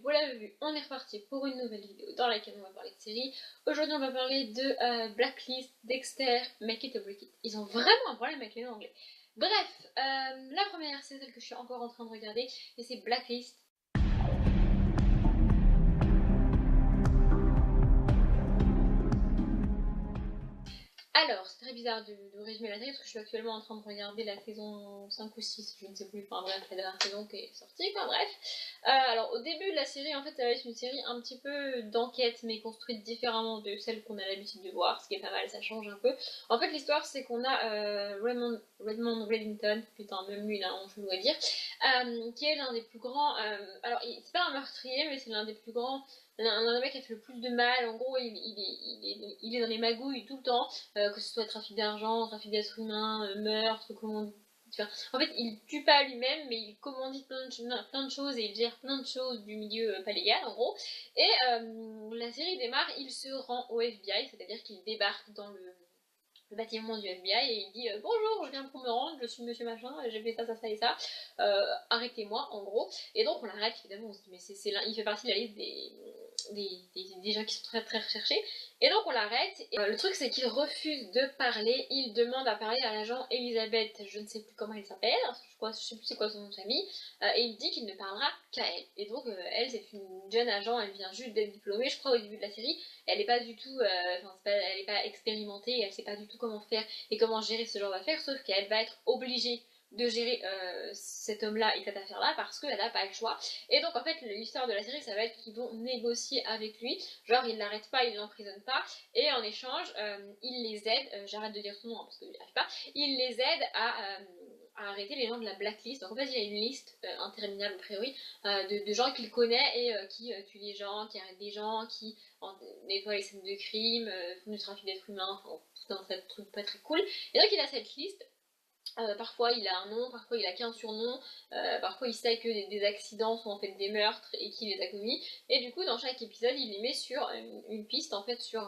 vous l'avez vu, on est reparti pour une nouvelle vidéo dans laquelle on va parler de séries. Aujourd'hui on va parler de Blacklist, Dexter, Make It or Break It. Ils ont vraiment un problème avec les noms anglais. Bref, la première c'est celle que je suis encore en train de regarder et c'est Blacklist. Alors, c'est très bizarre de résumer la série parce que je suis actuellement en train de regarder la saison 5 ou 6, je ne sais plus, enfin bref, la dernière saison qui est sortie, quoi, bref. Alors, au début de la série, en fait, ça va être une série un petit peu d'enquête, mais construite différemment de celle qu'on a l'habitude de voir, ce qui est pas mal, ça change un peu. En fait, l'histoire, c'est qu'on a Redmond Reddington, putain, même lui, là, je dois dire, qui est l'un des plus grands. Alors, c'est pas un meurtrier, mais c'est l'un des plus grands. L'un des mecs qui a fait le plus de mal, en gros, il est dans les magouilles tout le temps, que ce soit trafic d'argent, trafic d'êtres humains, meurtre, enfin, en fait, il tue pas lui-même, mais il commandite plein de choses et il gère plein de choses du milieu pas légal, en gros. Et la série démarre, il se rend au FBI, c'est-à-dire qu'il débarque dans le bâtiment du FBI et il dit bonjour, je viens pour me rendre, je suis monsieur machin, j'ai fait ça et ça, arrêtez-moi en gros. Et donc on l'arrête évidemment, on se dit mais il fait partie de la liste des gens qui sont très très recherchés. Et donc on l'arrête. Et le truc c'est qu'il refuse de parler, il demande à parler à l'agent Elisabeth, je ne sais plus comment elle s'appelle, je sais plus c'est quoi son nom de famille, et il dit qu'il ne parlera qu'à elle. Et donc elle c'est une jeune agent, elle vient juste d'être diplômée, je crois au début de la série, elle n'est pas du tout, elle n'est pas expérimentée, elle sait pas du tout comment faire et comment gérer ce genre d'affaires, sauf qu'elle va être obligée de gérer cet homme-là et cette affaire-là parce qu'elle n'a pas le choix. Et donc en fait l'histoire de la série ça va être qu'ils vont négocier avec lui, genre il l'arrête pas, il l'emprisonne pas, et en échange il les aide, j'arrête de dire son nom hein, parce qu'il n'y arrive pas, il les aide à arrêter les gens de la blacklist. Donc en fait il y a une liste interminable a priori de gens qu'il connaît et qui tuent des gens, qui arrêtent des gens, qui nettoient les scènes de crime, font du trafic d'êtres humains, enfin, tout un tas de trucs pas très cool. Et donc il a cette liste. Parfois il a un nom, parfois il a qu'un surnom, parfois il sait que des accidents sont en fait des meurtres et qu'il les a commis. Et du coup dans chaque épisode il les met sur une piste en fait sur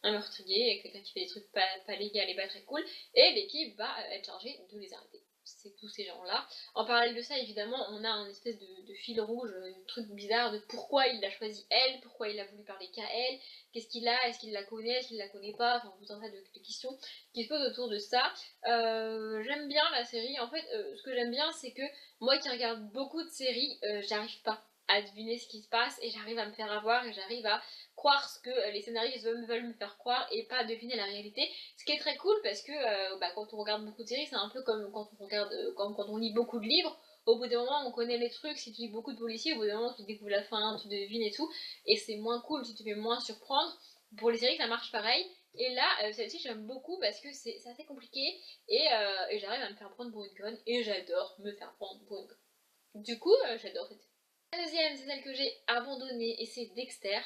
un meurtrier, quelqu'un qui fait des trucs pas légaux et pas très cool. Et l'équipe va être chargée de les arrêter. C'est tous ces gens-là. En parallèle de ça, évidemment, on a un espèce de fil rouge, un truc bizarre de pourquoi il a choisi elle, pourquoi il a voulu parler qu'à elle, qu'est-ce qu'il a, est-ce qu'il la connaît, est-ce qu'il la connaît pas, enfin tout un tas de questions qui se posent autour de ça. J'aime bien la série. En fait, ce que j'aime bien, c'est que moi qui regarde beaucoup de séries, j'arrive pas à deviner ce qui se passe et j'arrive à me faire avoir et j'arrive à croire ce que les scénaristes veulent me faire croire et pas deviner la réalité. Ce qui est très cool parce que quand on regarde beaucoup de séries, c'est un peu comme quand on regarde, comme quand on lit beaucoup de livres. Au bout d'un moment, on connaît les trucs. Si tu lis beaucoup de policiers, au bout d'un moment, tu découvres la fin, tu devines et tout. Et c'est moins cool, tu te fais moins surprendre. Pour les séries, ça marche pareil. Et là, celle-ci, j'aime beaucoup parce que c'est assez compliqué et j'arrive à me faire prendre pour une conne et j'adore me faire prendre pour une conne. Du coup, j'adore cette série. La deuxième, c'est celle que j'ai abandonnée et c'est Dexter.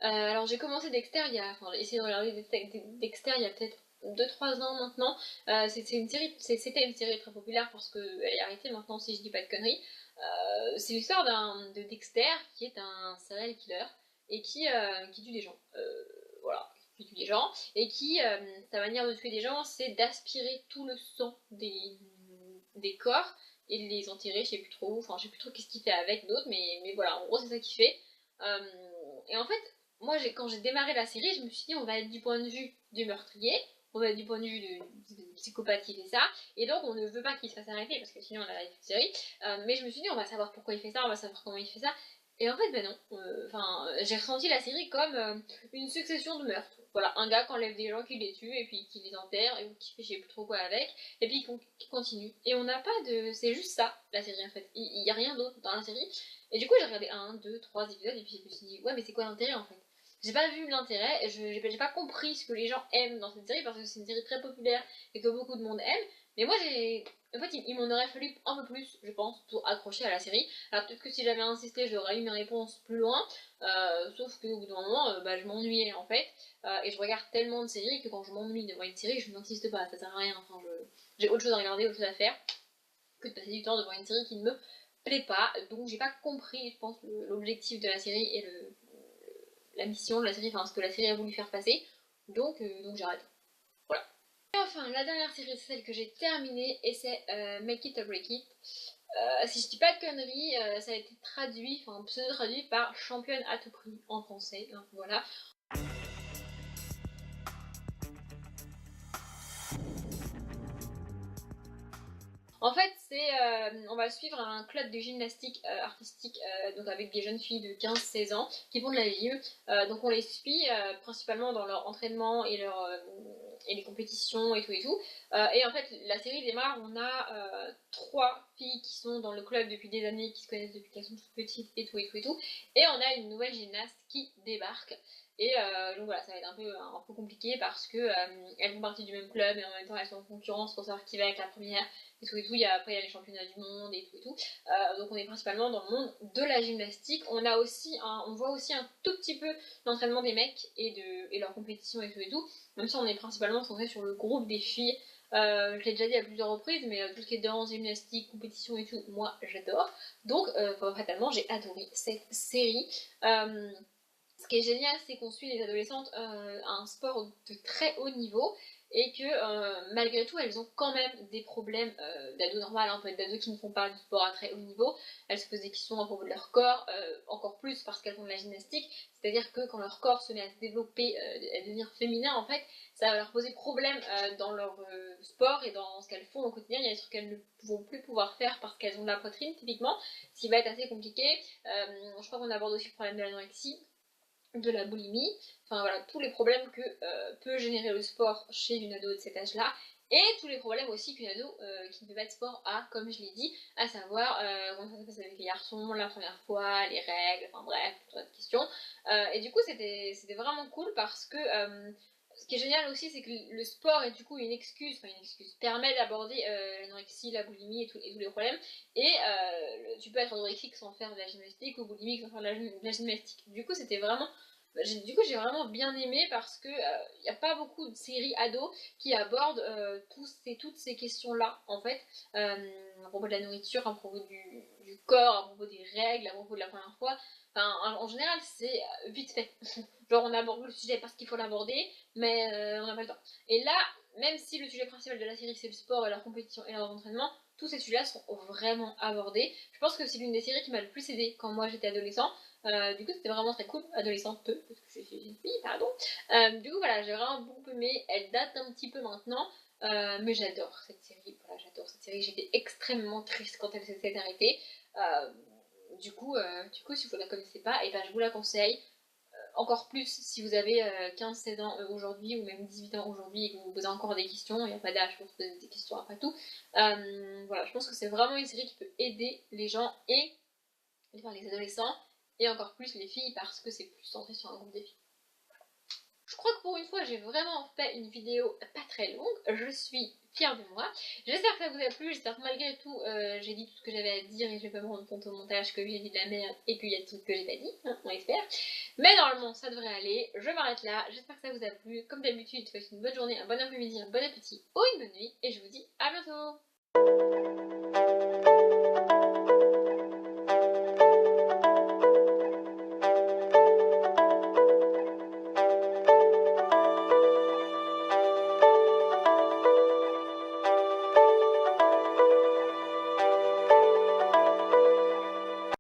Alors j'ai commencé Dexter j'ai essayé de regarder Dexter il y a peut-être 2-3 ans maintenant. C'était une série très populaire parce qu'elle est arrêtée maintenant si je dis pas de conneries. C'est l'histoire de Dexter qui est un serial killer et qui tue des gens. Voilà, qui tue des gens et sa manière de tuer des gens c'est d'aspirer tout le sang des corps et de les enterrer, je sais plus trop, enfin je sais plus trop qu'est-ce qu'il fait avec d'autres, mais voilà, en gros c'est ça qu'il fait. Et en fait, moi quand j'ai démarré la série, je me suis dit on va être du point de vue du meurtrier, on va être du point de vue du psychopathe qui fait ça, et donc on ne veut pas qu'il se fasse arrêter parce que sinon on a arrêté la série. Mais je me suis dit on va savoir pourquoi il fait ça, on va savoir comment il fait ça. Et en fait, ben non. J'ai ressenti la série comme une succession de meurtres. Voilà, un gars qui enlève des gens, qui les tue, et puis qui les enterre, et qui fait je sais plus trop quoi avec, et puis qui continue. Et on n'a pas de. C'est juste ça, la série en fait. Il n'y a rien d'autre dans la série. Et du coup, j'ai regardé 1, 2, 3 épisodes, et puis je me suis dit, ouais, mais c'est quoi l'intérêt en fait? J'ai pas vu l'intérêt, et j'ai pas compris ce que les gens aiment dans cette série, parce que c'est une série très populaire, et que beaucoup de monde aime. Mais moi, en fait, il m'en aurait fallu un peu plus, je pense, pour accrocher à la série. Alors peut-être que si j'avais insisté, j'aurais eu mes réponses plus loin. Sauf qu'au bout d'un moment, je m'ennuyais en fait. Et je regarde tellement de séries que quand je m'ennuie devant une série, je n'insiste pas, ça sert à rien. Enfin, j'ai autre chose à regarder, autre chose à faire que de passer du temps devant une série qui ne me plaît pas. Donc j'ai pas compris, je pense, l'objectif de la série et la mission de la série, enfin ce que la série a voulu faire passer. Donc j'arrête. Voilà. Et enfin, la dernière série, c'est celle que j'ai terminée et c'est Make It or Break It. Si je dis pas de conneries, ça a été traduit, enfin pseudo-traduit par Championne à tout prix en français. Donc voilà. En fait, on va suivre un club de gymnastique artistique, donc avec des jeunes filles de 15-16 ans qui font de la vie. Donc on les suit principalement dans leur entraînement et les compétitions et tout et tout. Et en fait, la série démarre, on a 3 filles qui sont dans le club depuis des années, qui se connaissent depuis qu'elles sont toutes petites et tout et tout et tout. Et on a une nouvelle gymnaste qui débarque. Et donc voilà, ça va être un peu compliqué parce que elles font partie du même club et en même temps elles sont en concurrence pour savoir qui va être la première et tout et tout. Après il y a les championnats du monde et tout et tout. Donc on est principalement dans le monde de la gymnastique. On voit aussi un tout petit peu l'entraînement des mecs et leur compétition et tout. Même si on est principalement centré sur le groupe des filles. Je l'ai déjà dit à plusieurs reprises, mais tout ce qui est danse, gymnastique, compétition et tout, moi j'adore. Donc fatalement j'ai adoré cette série. Ce qui est génial, c'est qu'on suit les adolescentes à un sport de très haut niveau et que malgré tout, elles ont quand même des problèmes d'ado normal, un peu d'ados qui ne font pas du sport à très haut niveau. Elles se posent des questions à propos de leur corps, encore plus parce qu'elles font de la gymnastique. C'est-à-dire que quand leur corps se met à se développer, à devenir féminin, en fait, ça va leur poser problème dans leur sport et dans ce qu'elles font au quotidien. Il y a des trucs qu'elles ne vont plus pouvoir faire parce qu'elles ont de la poitrine, typiquement, ce qui va être assez compliqué. Je crois qu'on aborde aussi le problème de l'anorexie, de la boulimie, enfin voilà, tous les problèmes que peut générer le sport chez une ado de cet âge-là, et tous les problèmes aussi qu'une ado qui ne fait pas de sport a, comme je l'ai dit, à savoir comment ça se passe avec les garçons, la première fois, les règles, enfin bref, tout de questions. Et du coup, c'était vraiment cool parce que ce qui est génial aussi, c'est que le sport est du coup une excuse, permet d'aborder l'anorexie, la boulimie et tous les problèmes. Et tu peux être anorexique sans faire de la gymnastique ou boulimique sans faire de la gymnastique. Du coup, j'ai vraiment bien aimé parce que il n'y a pas beaucoup de séries ados qui abordent toutes ces questions-là, en fait, à propos de la nourriture, à propos du corps, à propos des règles, à propos de la première fois. Enfin, en général, c'est vite fait. Genre, on aborde le sujet parce qu'il faut l'aborder, mais on n'a pas le temps. Et là, même si le sujet principal de la série c'est le sport et leur compétition et leur entraînement, tous ces sujets-là sont vraiment abordés. Je pense que c'est l'une des séries qui m'a le plus aidée quand moi j'étais adolescent. Du coup, c'était vraiment très cool. Adolescente, peu, parce que je suis une fille, pardon. Du coup, voilà, j'ai vraiment beaucoup aimé. Elle date un petit peu maintenant, mais j'adore cette série. Voilà, j'adore cette série. J'étais extrêmement triste quand elle s'était arrêtée. Du coup, si vous ne la connaissez pas, et ben, je vous la conseille. Encore plus si vous avez 15-16 ans aujourd'hui ou même 18 ans aujourd'hui et que vous vous posez encore des questions, il n'y a pas d'âge pour se poser des questions après tout. Voilà, je pense que c'est vraiment une série qui peut aider les gens et les adolescents et encore plus les filles parce que c'est plus centré sur un groupe de filles. Je crois que pour une fois j'ai vraiment fait une vidéo pas très longue, je suis fière de moi. J'espère que ça vous a plu, j'espère que malgré tout j'ai dit tout ce que j'avais à dire et je vais pas me rendre compte au montage que j'ai dit de la merde et qu'il y a des trucs que j'ai pas dit, hein, on espère. Mais normalement ça devrait aller, je m'arrête là, j'espère que ça vous a plu. Comme d'habitude, je vous souhaite une bonne journée, un bon après-midi, un bon appétit ou une bonne nuit et je vous dis à bientôt.